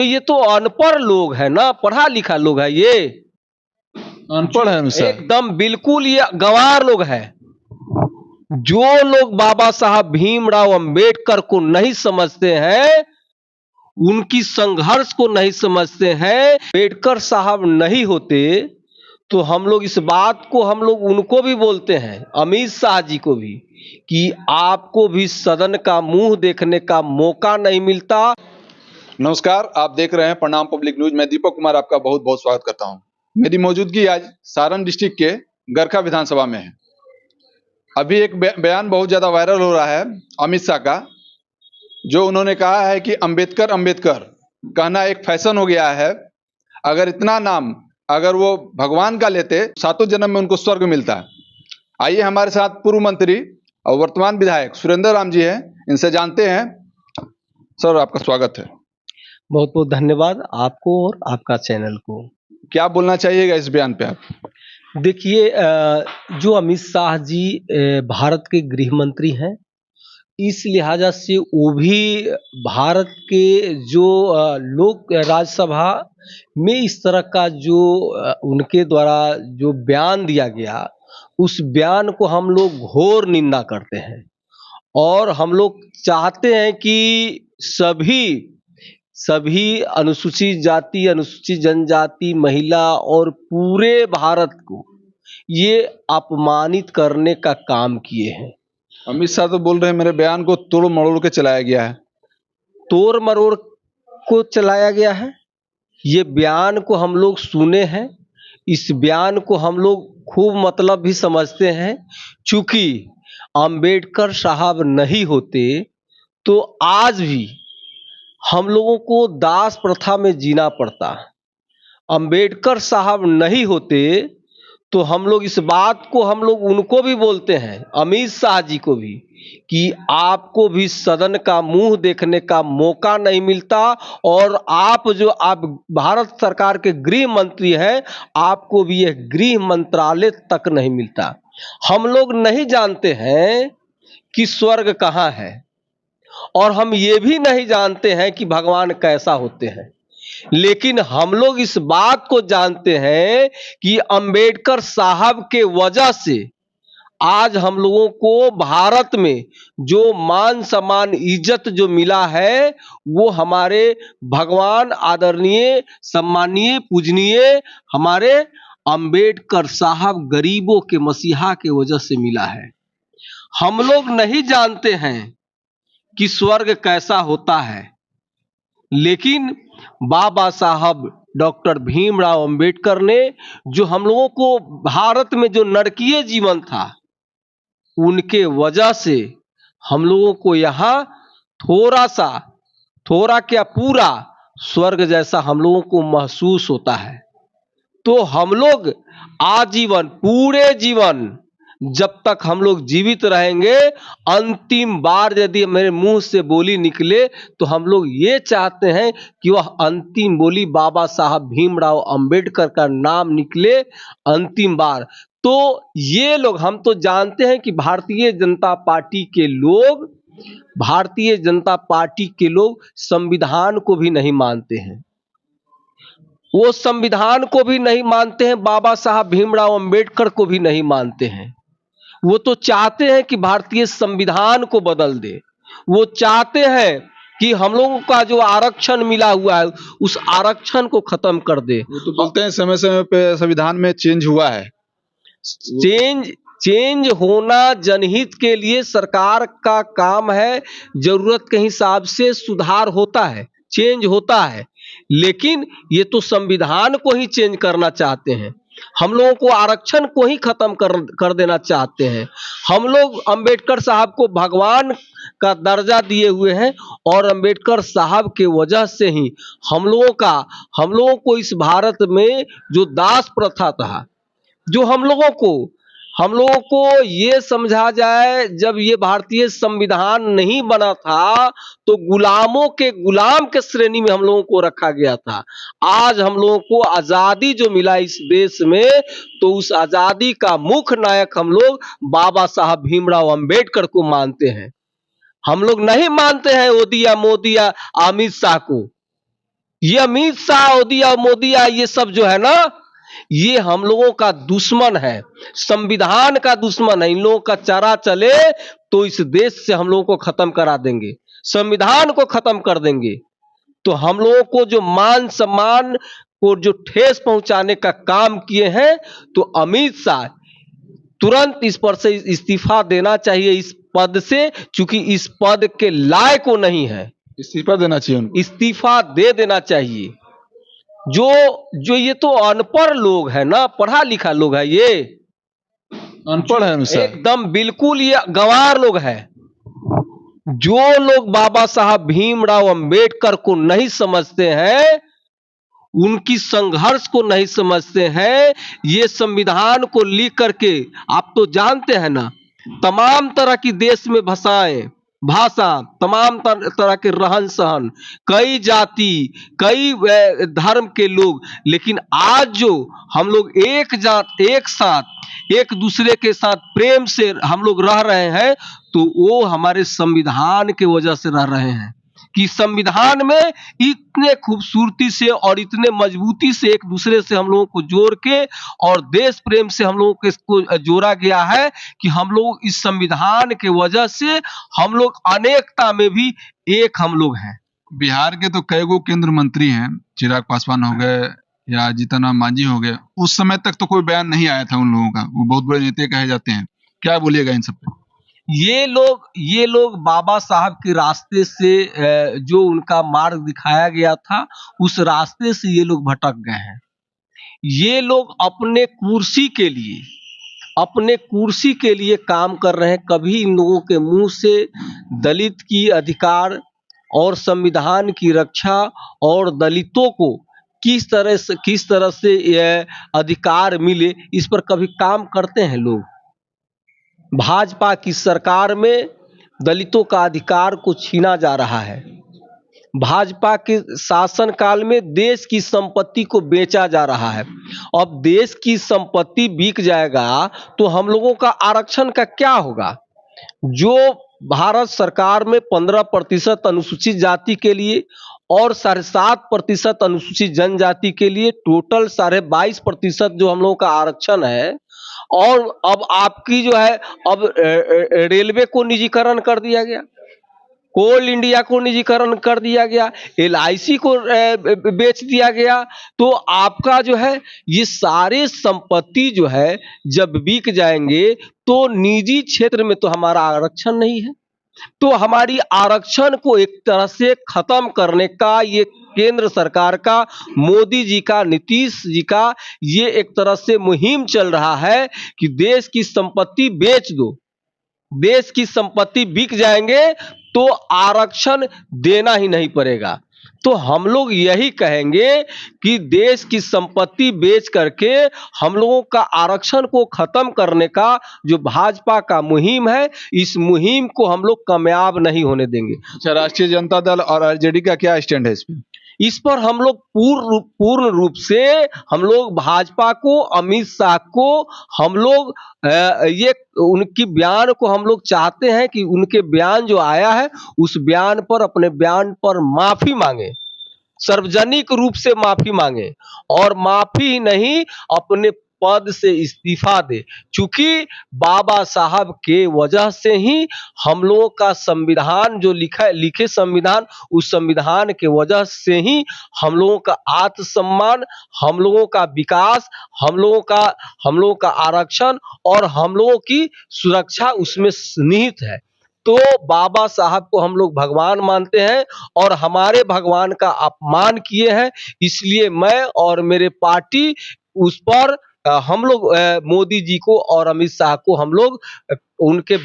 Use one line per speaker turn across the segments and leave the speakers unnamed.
ये तो अनपढ़ लोग है ना, पढ़ा लिखा लोग है ये।
अनपढ़ है अनुसार।
एकदम बिल्कुल ये गंवार लोग है। जो लोग बाबा साहब भीमराव अंबेडकर को नहीं समझते हैं, उनकी संघर्ष को नहीं समझते हैं, अंबेडकर साहब नहीं होते तो हम लोग इस बात को हम लोग उनको भी बोलते हैं, अमित शाह जी को भी, कि आपको भी सदन का मुंह देखने का मौका नहीं मिलता।
नमस्कार, आप देख रहे हैं प्रणाम पब्लिक न्यूज। मैं दीपक कुमार आपका बहुत बहुत स्वागत करता हूं। मेरी मौजूदगी आज सारण डिस्ट्रिक्ट के गरखा विधानसभा में है। अभी एक बयान बहुत ज्यादा वायरल हो रहा है अमित शाह का, जो उन्होंने कहा है कि अंबेडकर अंबेडकर कहना एक फैशन हो गया है। अगर इतना नाम अगर वो भगवान का लेते, सातों जन्म में उनको स्वर्ग मिलता है। आइए हमारे साथ पूर्व मंत्री और वर्तमान विधायक सुरेंद्र राम जी हैं, इनसे जानते हैं। सर, आपका स्वागत है।
बहुत बहुत धन्यवाद आपको और आपका चैनल को।
क्या बोलना चाहिएगा इस बयान पे आप?
देखिए, जो अमित शाह जी भारत के गृह मंत्री हैं, इस लिहाजा से वो भी भारत के जो लोक राज्यसभा में इस तरह का जो उनके द्वारा जो बयान दिया गया, उस बयान को हम लोग घोर निंदा करते हैं और हम लोग चाहते हैं कि सभी अनुसूचित जाति, अनुसूचित जनजाति, महिला और पूरे भारत को ये अपमानित करने का काम किए हैं।
अमित शाह तो बोल रहे हैं मेरे बयान को तोड़ मरोड़ के चलाया गया है।
तोड़ मरोड़ को चलाया गया है, ये बयान को हम लोग सुने हैं, इस बयान को हम लोग खूब मतलब भी समझते हैं। चूंकि अंबेडकर साहब नहीं होते तो आज भी हम लोगों को दास प्रथा में जीना पड़ता। अंबेडकर साहब नहीं होते तो हम लोग इस बात को हम लोग उनको भी बोलते हैं, अमित शाह जी को भी, कि आपको भी सदन का मुंह देखने का मौका नहीं मिलता और आप भारत सरकार के गृह मंत्री हैं, आपको भी यह गृह मंत्रालय तक नहीं मिलता। हम लोग नहीं जानते हैं कि स्वर्ग कहाँ है और हम ये भी नहीं जानते हैं कि भगवान कैसा होते हैं, लेकिन हम लोग इस बात को जानते हैं कि अंबेडकर साहब के वजह से आज हम लोगों को भारत में जो मान सम्मान इज्जत जो मिला है, वो हमारे भगवान आदरणीय सम्मानीय पूजनीय हमारे अंबेडकर साहब गरीबों के मसीहा के वजह से मिला है। हम लोग नहीं जानते हैं कि स्वर्ग कैसा होता है, लेकिन बाबा साहब डॉक्टर भीमराव अंबेडकर ने जो हम लोगों को भारत में जो नरकीय जीवन था, उनके वजह से हम लोगों को यहाँ थोड़ा क्या पूरा स्वर्ग जैसा हम लोगों को महसूस होता है। तो हम लोग आजीवन, पूरे जीवन, जब तक हम लोग जीवित रहेंगे, अंतिम बार यदि मेरे मुंह से बोली निकले तो हम लोग ये चाहते हैं कि वह अंतिम बोली बाबा साहब भीमराव अंबेडकर का नाम निकले अंतिम बार। तो ये लोग, हम तो जानते हैं कि भारतीय जनता पार्टी के लोग संविधान को भी नहीं मानते हैं। वो संविधान को भी नहीं मानते हैं, बाबा साहब भीमराव अंबेडकर को भी नहीं मानते हैं। वो तो चाहते हैं कि भारतीय संविधान को बदल दे। वो चाहते हैं कि हम लोगों का जो आरक्षण मिला हुआ है, उस आरक्षण को खत्म कर दे।
वो तो बोलते हैं समय समय पे संविधान में चेंज हुआ है।
चेंज होना जनहित के लिए सरकार का काम है। जरूरत के हिसाब से सुधार होता है, चेंज होता है, लेकिन ये तो संविधान को ही चेंज करना चाहते हैं। हम लोगों को आरक्षण को ही खत्म कर देना चाहते हैं। हम लोग अंबेडकर साहब को भगवान का दर्जा दिए हुए हैं और अंबेडकर साहब के वजह से ही हम लोगों को इस भारत में जो दास प्रथा था, जो हम लोगों को ये समझा जाए, जब ये भारतीय संविधान नहीं बना था तो गुलाम के श्रेणी में हम लोगों को रखा गया था। आज हम लोगों को आजादी जो मिला इस देश में, तो उस आजादी का मुख्य नायक हम लोग बाबा साहब भीमराव अंबेडकर को मानते हैं। हम लोग नहीं मानते हैं मोदी या अमित शाह को। ये अमित शाह मोदी ये सब जो है ना, ये हम लोगों का दुश्मन है, संविधान का दुश्मन है। इन लोगों का चारा चले तो इस देश से हम लोगों को खत्म करा देंगे, संविधान को खत्म कर देंगे। तो हम लोगों को जो मान सम्मान को जो ठेस पहुंचाने का काम किए हैं, तो अमित शाह तुरंत इस पर से इस्तीफा देना चाहिए इस पद से, क्योंकि इस पद के लायक वो नहीं है।
इस्तीफा देना चाहिए उनको।
इस्तीफा दे देना चाहिए। जो जो ये तो अनपढ़ लोग है ना, पढ़ा लिखा लोग है, ये
अनपढ़ है सर।
एकदम बिल्कुल ये गंवार लोग है। जो लोग बाबा साहब भीमराव अंबेडकर को नहीं समझते हैं, उनकी संघर्ष को नहीं समझते हैं, ये संविधान को लिख करके, आप तो जानते हैं ना, तमाम तरह की देश में भाषा, तमाम तरह के रहन सहन, कई जाति, कई धर्म के लोग, लेकिन आज जो हम लोग एक जात एक साथ एक दूसरे के साथ प्रेम से हम लोग रह रहे हैं, तो वो हमारे संविधान के वजह से रह रहे हैं। कि संविधान में इतने खूबसूरती से और इतने मजबूती से एक दूसरे से हम लोगों को जोड़ के और देश प्रेम से हम लोगों को इसको जोड़ा गया है, कि हम लोग इस संविधान के वजह से हम लोग अनेकता में भी एक हम लोग हैं।
बिहार के तो कई गो केंद्र मंत्री हैं, चिराग पासवान हो गए या जीतन राम मांझी हो गए, उस समय तक तो कोई बयान नहीं आया था उन लोगों का, वो बहुत बड़े नेता कहे जाते हैं, क्या बोलिएगा इन सब पे?
ये लोग बाबा साहब के रास्ते से जो उनका मार्ग दिखाया गया था, उस रास्ते से ये लोग भटक गए हैं। ये लोग अपने कुर्सी के लिए काम कर रहे हैं। कभी इन लोगों के मुंह से दलित की अधिकार और संविधान की रक्षा और दलितों को किस तरह से यह अधिकार मिले, इस पर कभी काम करते हैं लोग? भाजपा की सरकार में दलितों का अधिकार को छीना जा रहा है। भाजपा के शासन काल में देश की संपत्ति को बेचा जा रहा है। अब देश की संपत्ति बिक जाएगा तो हम लोगों का आरक्षण का क्या होगा? जो भारत सरकार में 15% अनुसूचित जाति के लिए और 7.5% अनुसूचित जनजाति के लिए टोटल 22.5% जो हम लोगों का आरक्षण है, और अब आपकी जो है, अब रेलवे को निजीकरण कर दिया गया, कोल इंडिया को निजीकरण कर दिया गया, LIC को बेच दिया गया। तो आपका जो है ये सारे संपत्ति जो है जब बिक जाएंगे, तो निजी क्षेत्र में तो हमारा आरक्षण नहीं है। तो हमारी आरक्षण को एक तरह से खत्म करने का ये केंद्र सरकार का, मोदी जी का, नीतीश जी का ये एक तरह से मुहिम चल रहा है कि देश की संपत्ति बेच दो। देश की संपत्ति बिक जाएंगे तो आरक्षण देना ही नहीं पड़ेगा। तो हम लोग यही कहेंगे कि देश की संपत्ति बेच करके हम लोगों का आरक्षण को खत्म करने का जो भाजपा का मुहिम है, इस मुहिम को हम लोग कामयाब नहीं होने देंगे।
अच्छा, राष्ट्रीय जनता दल और आरजेडी का क्या स्टैंड है इस पे?
इस पर हम लोग पूर्ण रूप से हम लोग भाजपा को, अमित शाह को, हम लोग ये उनकी बयान को हम लोग चाहते हैं कि उनके बयान जो आया है उस बयान पर, अपने बयान पर माफी मांगे, सार्वजनिक रूप से माफी मांगे, और माफी नहीं अपने पद से इस्तीफा दे। क्योंकि बाबा साहब के वजह से ही हम लोगों का संविधान जो लिखे संविधान, उस संविधान के वजह से ही हम लोगों का आत्मसम्मान, हम लोगों का विकास, हम लोगों का आरक्षण और हम लोगों की सुरक्षा उसमें निहित है। तो बाबा साहब को हम लोग भगवान मानते हैं और हमारे भगवान का अपमान किए हैं, इसलिए मैं और मेरे पार्टी उस पर हम लोग मोदी जी को और अमित शाह को हम लोग उनके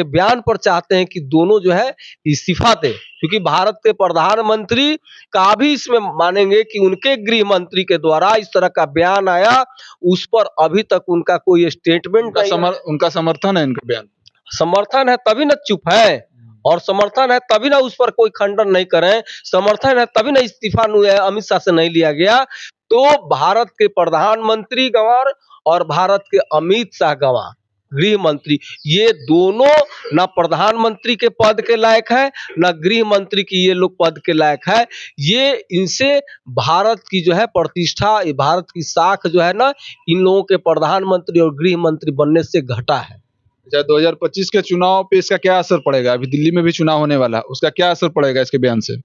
बयान पर चाहते हैं कि दोनों जो है इस्तीफा दें। क्योंकि भारत के प्रधानमंत्री का भी इसमें मानेंगे कि उनके गृह मंत्री के द्वारा इस तरह का बयान आया, उस पर अभी तक उनका कोई स्टेटमेंट
उनका समर्थन है, इनका बयान
समर्थन है तभी ना चुप है, और समर्थन है तभी ना उस पर कोई खंडन नहीं करें, समर्थन है तभी ना इस्तीफा अमित शाह से नहीं लिया गया। तो भारत के प्रधानमंत्री गंवार और भारत के अमित शाह गंवार। गृह मंत्री, ये दोनों ना प्रधानमंत्री के पद के लायक है, ना गृह मंत्री की ये लोग पद के लायक है। ये इनसे भारत की जो है प्रतिष्ठा, भारत की साख जो है ना, इन लोगों के प्रधानमंत्री और गृह मंत्री बनने से घटा है।
अच्छा, 2025 के चुनाव पे इसका क्या असर पड़ेगा? अभी दिल्ली में भी चुनाव होने वाला है, उसका क्या असर पड़ेगा इसके बयान से?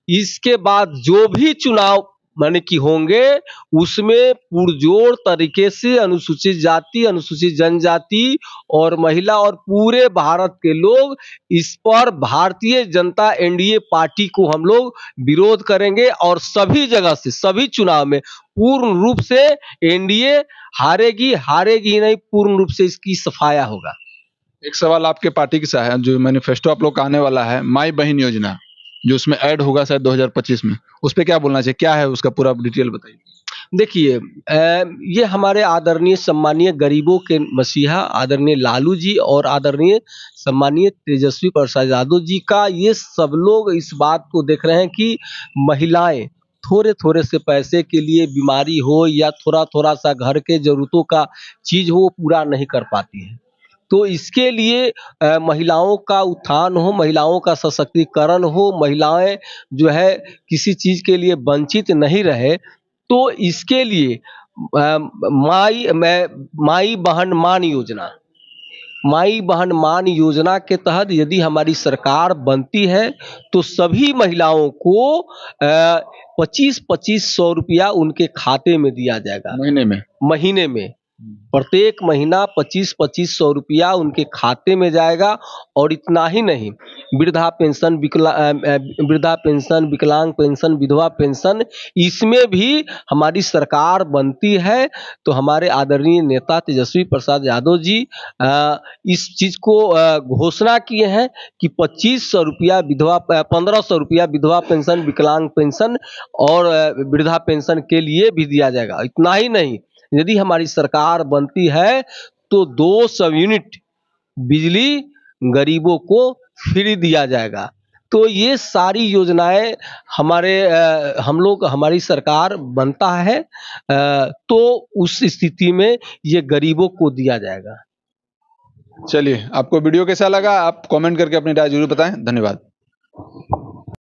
इसके बाद जो भी चुनाव माने कि होंगे, उसमें पुरजोर तरीके से अनुसूचित जाति, अनुसूचित जनजाति और महिला और पूरे भारत के लोग इस पर भारतीय जनता एनडीए पार्टी को हम लोग विरोध करेंगे और सभी जगह से, सभी चुनाव में पूर्ण रूप से एनडीए हारेगी, हारेगी ही नहीं, पूर्ण रूप से इसकी सफाया होगा।
एक सवाल आपके पार्टी की सा है, जो मैनिफेस्टो आप लोग का आने वाला है, माई बहन योजना, जो उसमें ऐड होगा शायद 2025 में, उस पे क्या बोलना चाहिए? क्या है उसका पूरा डिटेल बताइए।
देखिए, ये हमारे आदरणीय सम्मानीय गरीबों के मसीहा आदरणीय लालू जी और आदरणीय सम्मानीय तेजस्वी प्रसाद यादव जी का, ये सब लोग इस बात को देख रहे हैं कि महिलाएं थोड़े थोड़े से पैसे के लिए, बीमारी हो या थोड़ा थोड़ा सा घर के जरूरतों का चीज हो, वो पूरा नहीं कर पाती है। तो इसके लिए महिलाओं का उत्थान हो, महिलाओं का सशक्तिकरण हो, महिलाएं जो है किसी चीज के लिए वंचित नहीं रहे, तो इसके लिए माई बहन मान योजना, माई बहन मान योजना के तहत यदि हमारी सरकार बनती है तो सभी महिलाओं को 25-2500 रुपया उनके खाते में दिया जाएगा। महीने में प्रत्येक महीना 25-2500 रुपया उनके खाते में जाएगा। और इतना ही नहीं, वृद्धा पेंशन, विकलांग पेंशन, विधवा पेंशन, इसमें भी हमारी सरकार बनती है तो हमारे आदरणीय नेता तेजस्वी प्रसाद यादव जी इस चीज को घोषणा किए हैं कि 2500 रुपया विधवा, 1500 रुपया विधवा पेंशन, विकलांग पेंशन और वृद्धा पेंशन के लिए भी दिया जाएगा। इतना ही नहीं, यदि हमारी सरकार बनती है तो 200 यूनिट बिजली गरीबों को फ्री दिया जाएगा। तो ये सारी योजनाएं हमारी सरकार बनता है तो उस स्थिति में ये गरीबों को दिया जाएगा।
चलिए, आपको वीडियो कैसा लगा? आप कमेंट करके अपनी राय जरूर बताएं। धन्यवाद।